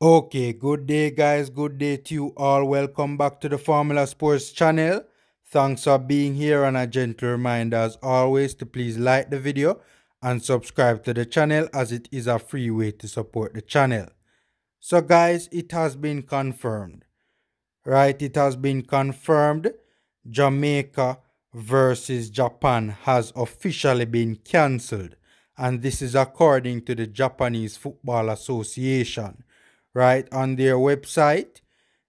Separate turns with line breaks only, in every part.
Okay, good day, guys. Good day to you all. Welcome back to the Formula Sports channel. Thanks for being here, and a gentle reminder, as always, to please like the video and subscribe to the channel, as it is a free way to support the channel. So, guys, it has been confirmed, right? It has been confirmed. Jamaica versus Japan has officially been cancelled, and this is according to the Japanese Football Association. Right, on their website,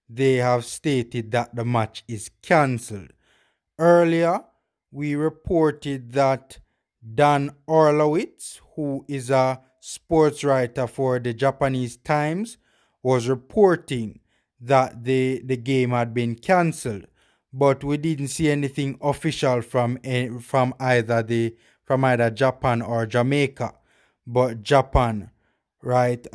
they have stated that the match is cancelled. Earlier, we reported that Dan Orlowitz, who is a sports writer for the Japanese Times, was reporting that the game had been cancelled, but we didn't see anything official from either Japan or Jamaica. But Japan, right,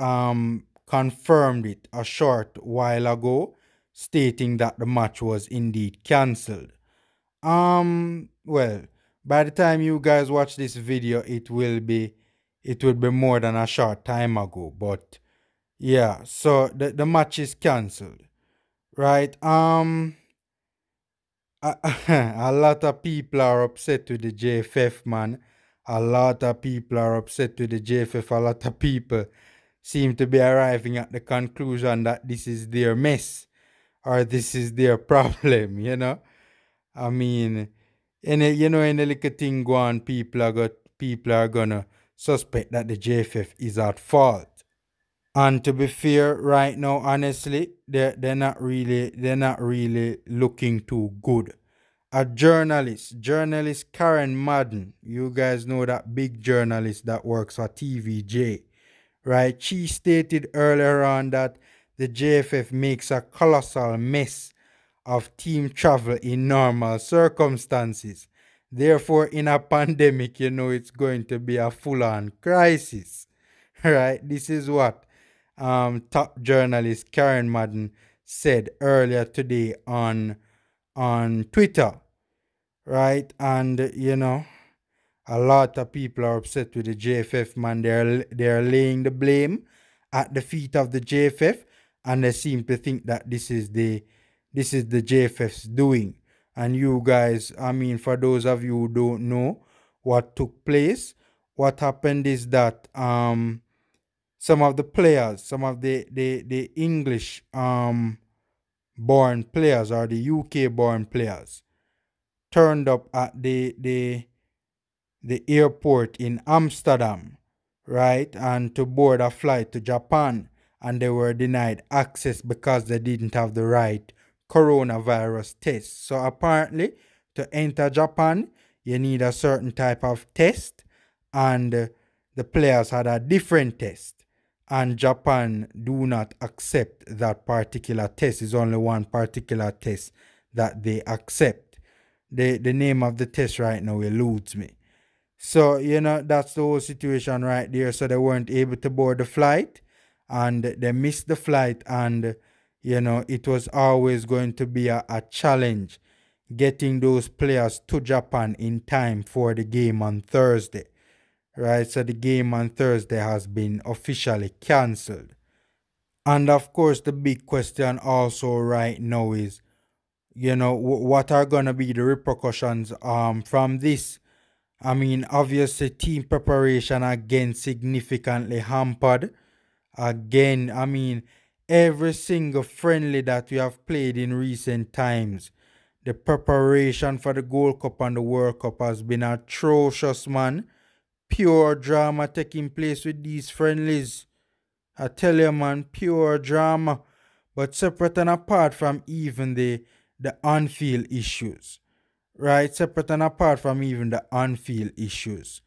confirmed it a short while ago, stating that the match was indeed cancelled. Well, by the time you guys watch this video, it will be more than a short time ago. But yeah, so the match is cancelled, right? A, a lot of people are upset with the JFF, man. A lot of people are upset with the JFF. A lot of people seem to be arriving at the conclusion that this is their mess or this is their problem, I mean, any little thing go on, people are gonna suspect that the JFF is at fault. And to be fair, right now, honestly, they're not really looking too good. A journalist Karen Madden, you guys know that big journalist that works for TVJ, right? She stated earlier on that the JFF makes a colossal mess of team travel in normal circumstances. Therefore, in a pandemic, it's going to be a full-on crisis, right? This is what top journalist Karen Madden said earlier today on Twitter, right? And a lot of people are upset with the JFF, man. They're laying the blame at the feet of the JFF, and they seem to think that this is the JFF's doing. And you guys, I mean, for those of you who don't know what took place, what happened is that some of the players, some of the English born players or the UK born players turned up at the airport in Amsterdam, right? And to board a flight to Japan, and they were denied access because they didn't have the right coronavirus test. So apparently, to enter Japan, you need a certain type of test, and the players had a different test. And Japan do not accept that particular test. It's only one particular test that they accept. The name of the test right now eludes me. So, that's the whole situation right there. So they weren't able to board the flight, and they missed the flight, and it was always going to be a challenge getting those players to Japan in time for the game on Thursday. Right? So the game on Thursday has been officially cancelled. And of course, the big question also right now is, what are gonna be the repercussions from this? I mean, obviously, team preparation again significantly hampered. Again, I mean, every single friendly that we have played in recent times, the preparation for the Gold Cup and the World Cup has been atrocious, man. Pure drama taking place with these friendlies. I tell you, man, pure drama. But separate and apart from even the on-field issues, right? Separate and apart from even the on-field issues.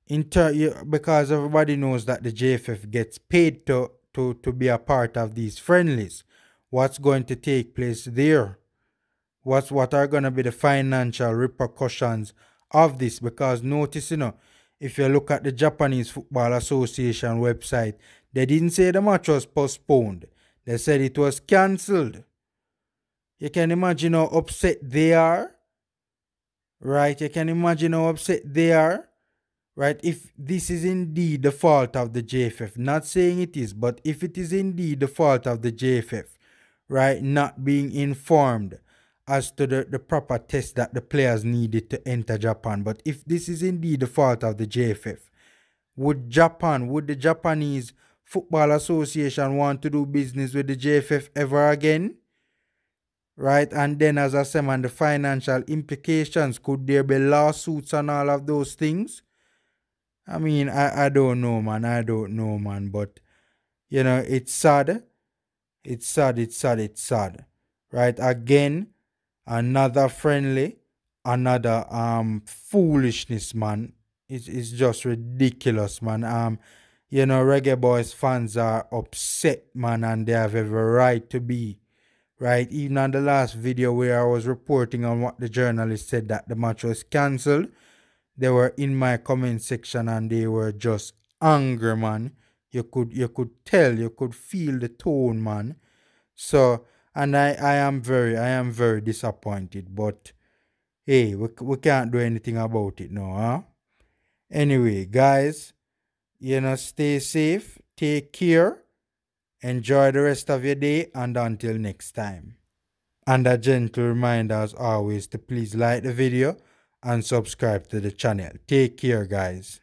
Because everybody knows that the JFF gets paid to be a part of these friendlies. What's going to take place there? What are going to be the financial repercussions of this? Because notice, if you look at the Japanese Football Association website, they didn't say the match was postponed. They said it was cancelled. You can imagine how upset they are, right? You can imagine how upset they are, right? If this is indeed the fault of the JFF, not saying it is, but if it is indeed the fault of the JFF, right, not being informed as to the proper test that the players needed to enter Japan, but if this is indeed the fault of the JFF, would the Japanese Football Association want to do business with the JFF ever again? Right? And then, as I said, man, the financial implications, could there be lawsuits and all of those things? I mean, I don't know, man. I don't know, man. But, you know, it's sad. It's sad, it's sad, it's sad. Right? Again, another friendly, another foolishness, man. It's just ridiculous, man. You know, Reggae Boys fans are upset, man, and they have every right to be. Right? Even on the last video where I was reporting on what the journalist said that the match was cancelled, they were in my comment section and they were just angry, man. You could tell, you could feel the tone, man. So, and I am very disappointed, but hey, we can't do anything about it now, huh? Anyway, guys, you know, stay safe, take care, enjoy the rest of your day, and until next time. And a gentle reminder as always to please like the video and subscribe to the channel. Take care, guys.